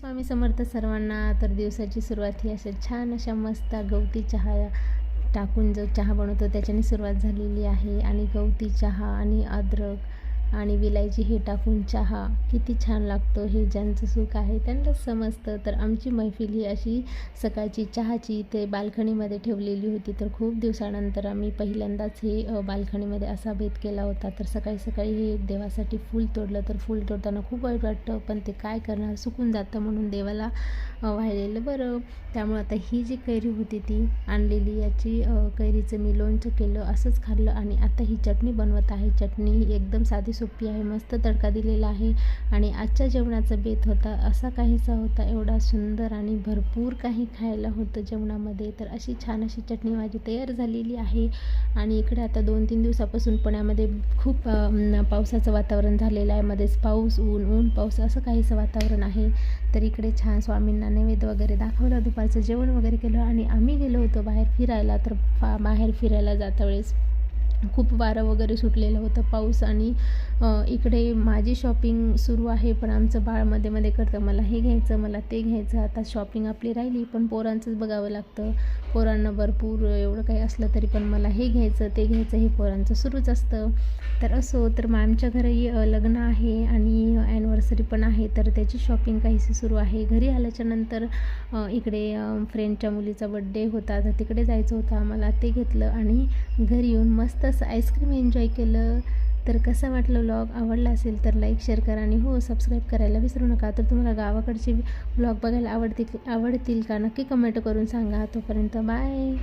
स्वामी समर्थ सर्वांना. तर दिवसाची सुरुवात ही अशा छान अशा मस्त गवती चहा टाकून जो चहा बनवतो त्याच्याने सुरुवात झालेली आहे. आणि गवती चहा आणि अद्रक आणि विलायची हे टाकून चहा किती छान लागतो हे ज्यांचं सुख आहे त्यांनाच समजतं. तर आमची मैफिल ही अशी सकाळची चहाची ते बाल्कनीमध्ये ठेवलेली होती. तर खूप दिवसानंतर आम्ही पहिल्यांदाच हे बाल्कनीमध्ये असा बेत केला होता. तर सकाळी सकाळी हे देवासाठी फूल तोडलं. तर फूल तोडताना खूप वाईट वाटतं, पण ते काय करणार, सुकून जातं म्हणून देवाला वाहिलेलं बरं. त्यामुळे आता ही जी कैरी होती ती आणलेली, याची कैरीचं मी लोणचं केलं, असंच खाल्लं. आणि आता ही चटणी बनवत आहे. चटणी ही एकदम साधी सोपी आहे, मस्त तडका दिलेला आहे. आणि आजच्या जेवणाचा बेत होता असा काहीसा होता, एवढा सुंदर आणि भरपूर काही खायला होतं जेवणामध्ये. तर अशी छान अशी चटणी माझी तयार झालेली आहे. आणि इकडे आता 2-3 दिवसापासून पुण्यामध्ये खूप पावसाचं वातावरण झालेलं आहे. मध्येच पाऊस, ऊन पाऊस असं काहीसं वातावरण आहे. तर इकडे छान स्वामींना नैवेद्य वगैरे दाखवलं, दुपारचं जेवण वगैरे केलं आणि आम्ही गेलो होतो बाहेर फिरायला. तर बाहेर फिरायला जाता वेळेस खूप वारं वगैरे सुटलेलं होतं, पाऊस. आणि इकडे माझी शॉपिंग सुरू आहे, पण आमचं बाळ मध्ये मध्ये करतं, मला हे घ्यायचं, मला ते घ्यायचं. आता शॉपिंग आपली राहिली, पण पोरांचंच बघावं लागतं. पोरांना भरपूर एवढं काही असलं तरी पण मला हे घ्यायचं, ते घ्यायचं, हे पोरांचं सुरूच असतं. तर असो, तर मग आमच्या घरी लग्न आहे आणि ॲनिव्हर्सरी पण आहे, तर त्याची शॉपिंग काहीशी सुरू आहे. घरी आल्याच्यानंतर इकडे फ्रेंडच्या मुलीचा बड्डे होता, तर तिकडे जायचं होतं आम्हाला, ते घेतलं. आणि घरी येऊन मस्त असं आईस्क्रीम एन्जॉय केलं. तर कसा वाटलं व्लॉग, आवडला असेल तर लाईक, शेअर करा आणि हो सबस्क्राईब करायला विसरू नका. तर तुम्हाला गावाकडचे व्लॉग बघायला आवडतील का नक्की कमेंट करून सांगा. तोपर्यंत बाय.